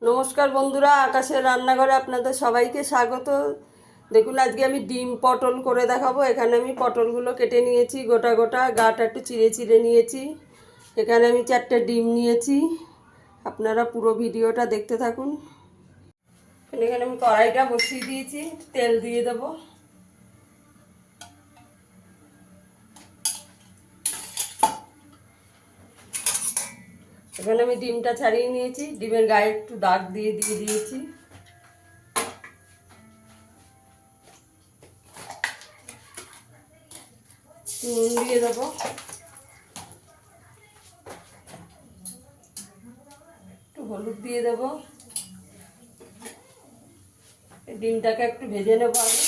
নমস্কার বন্ধুরা, আকাশের রান্নাঘরে আপনাদের সবাইকে স্বাগত। দেখুন, আজকে আমি ডিম পটল করে দেখাবো। এখানে আমি পটলগুলো কেটে নিয়েছি, গোটা গোটা, গাটা একটু চিড়ে চিড়ে নিয়েছি। এখানে আমি 4টে ডিম নিয়েছি। আপনারা পুরো ভিডিওটা দেখতে থাকুন। এখানে আমি কড়াইটা বসিয়ে দিয়েছি, তেল দিয়ে দেবো। এখানে আমি ডিমটা ছাড়িয়ে নিয়েছি, ডিমের গায়ে একটু দাগ দিয়ে দিয়েছি। নুন দিয়ে দেবো, একটু হলুদ দিয়ে দেবো। ডিমটাকে একটু ভেজে নেবো আগে।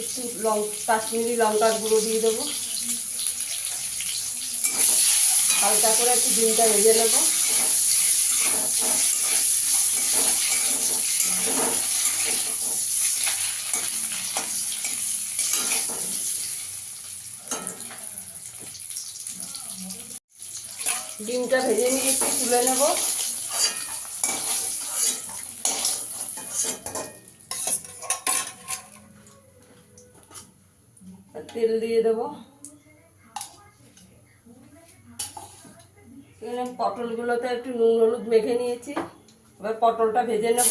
একটু কাশ্মীরি লঙ্কার গুঁড়ো দিয়ে দেবো। হালকা করে একটু ডিমটা ভেজে নেব। ডিমটা ভেজে নিয়ে একটু তুলে নেব। তেল দিয়ে দেবো। এখানে পটলগুলোতে একটু নুন হলুদ মেখে নিয়েছি। এবার পটলটা ভেজে নেব।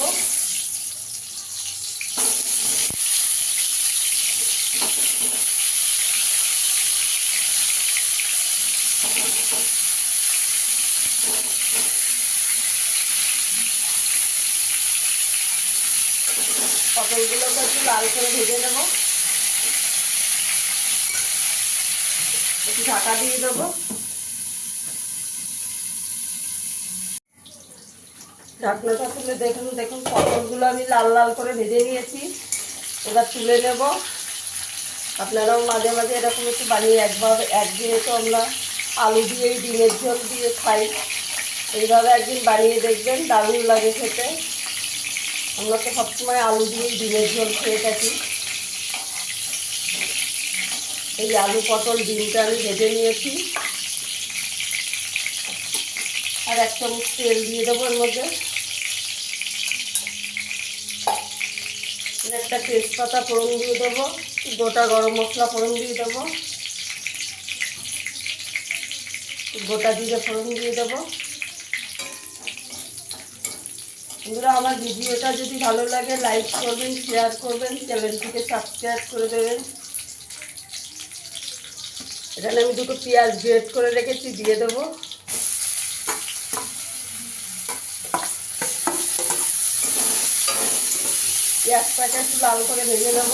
পটলগুলোকে একটু লাল করে ভেজে নেব। একটু ঢাকা দিয়ে দেবো। ঢাকনাটা তুলে দেখুন পটলগুলো আমি লাল লাল করে ভেজে নিয়েছি। এবার তুলে নেব। আপনারাও মাঝে মাঝে এরকম একটু বানিয়ে একদিনে তো আমরা আলু দিয়েই ডিমের ঝোল দিয়ে খাই। এইভাবে একদিন বানিয়ে দেখবেন, দারুণ লাগে খেতে। আমরা তো সবসময় আলু দিয়েই ডিমের ঝোল খেয়ে থাকি। এই আলু পটল ডিমটা আমি ভেজে নিয়েছি। আর 1 চামচ তেল দিয়ে দেবো এর মধ্যে। একটা তেজপাতা ফোড়ন দিয়ে দেবো, গোটা গরম মশলা ফোড়ন দিয়ে দেবো, গোটা জিরে ফোড়ন দিয়ে দেবো। বন্ধুরা, আমার ভিডিওটা যদি ভালো লাগে লাইক করবেন, শেয়ার করবেন, চ্যানেলটিকে সাবস্ক্রাইব করে দেবেন। এখানে আমি 2টো পেঁয়াজ গ্রেট করে রেখেছি, দিয়ে দেবো। পেঁয়াজটাকে একটু লাল করে ভেজে নেব।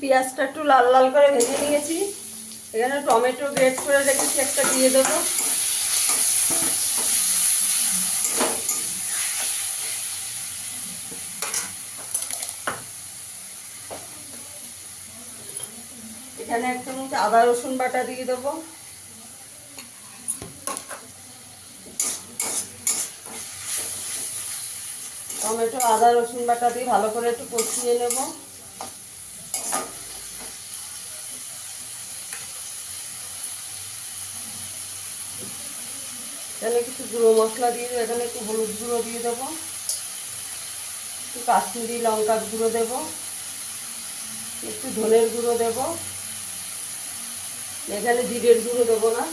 পেঁয়াজটা একটু লাল লাল করে ভেজে নিয়েছি। এখানে টমেটো গ্রেট করে রেখেছি, একটা দিয়ে দেবো। এখানে 1 চামচ আদা রসুন বাটা দিয়ে দেবো। টমেটো আদা রসুন বাটা দিয়ে ভালো করে একটু কষিয়ে নেব। এখানে কিছু গুঁড়ো মশলা দিয়ে দেবো। এখানে একটু হলুদ গুঁড়ো দিয়ে দেবো, একটু কাশ্মীরি লঙ্কার গুঁড়ো দেবো, একটু ধনের গুঁড়ো দেবো। এখানে জিরের গুঁড়ো দেবো না।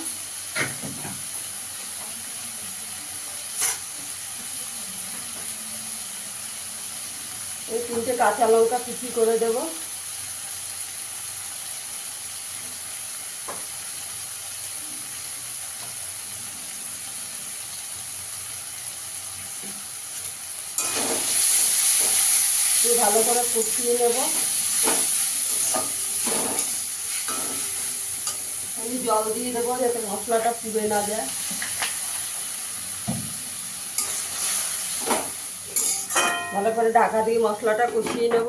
এই 3টে কাঁচা লঙ্কা কুচি করে দেবো। ভালো করে কষিয়ে নেব। আমি জল দিয়ে দেবো যাতে মশলাটা পুড়ে না যায়। ভালো করে ঢাকা দিয়ে মশলাটা কষিয়ে নেব।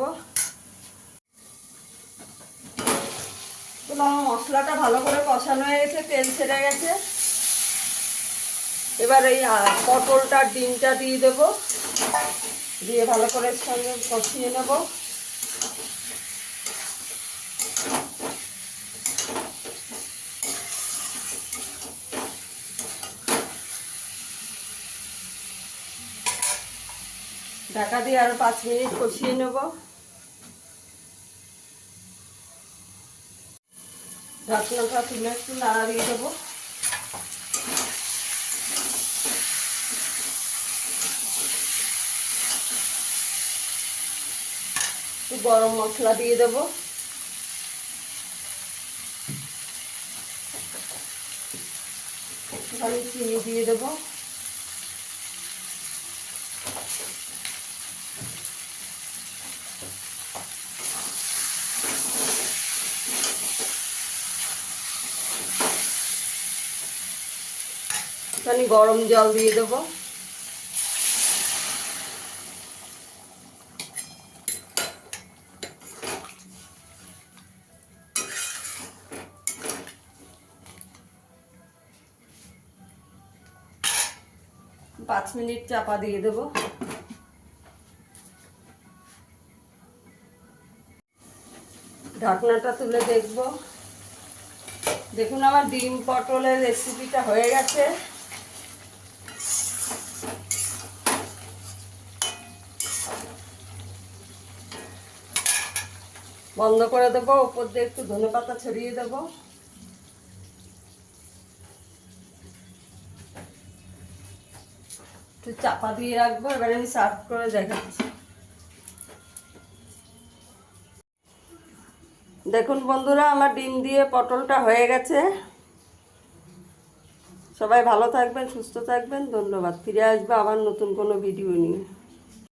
তো আমার মশলাটা ভালো করে কষানো হয়ে গেছে, তেল ছেড়ে গেছে। এবার এই পটলটা ডিমটা দিয়ে দেব, দিয়ে ভালো করে সঙ্গে কষিয়ে নেব। ঢাকা দিয়ে আরো 5 মিনিট কষিয়ে নেব। ঢাকনাটা তুলে একটু নাড়া দিয়ে দেবো। একটু গরম মশলা দিয়ে দেবো। একটুখানি চিনি দিয়ে দেবো। একটুখানি গরম জল দিয়ে দেবো। পাঁচ মিনিট চাপা দিয়ে দেবো। ঢাকনাটা তুলে দেখব। দেখুন আমার ডিম পটলের রেসিপিটা হয়ে গেছে। বন্ধ করে দেবো, উপর দিয়ে একটু ধনেপাতা ছড়িয়ে দেবো। একটু চাপা দিয়ে রাখবো। এবারে আমি সার্ভ করে দেখাচ্ছি। দেখুন বন্ধুরা, আমার ডিম দিয়ে পটলটা হয়ে গেছে। সবাই ভালো থাকবেন, সুস্থ থাকবেন। ধন্যবাদ। ফিরে আসবো আবার নতুন কোনো ভিডিও নিয়ে।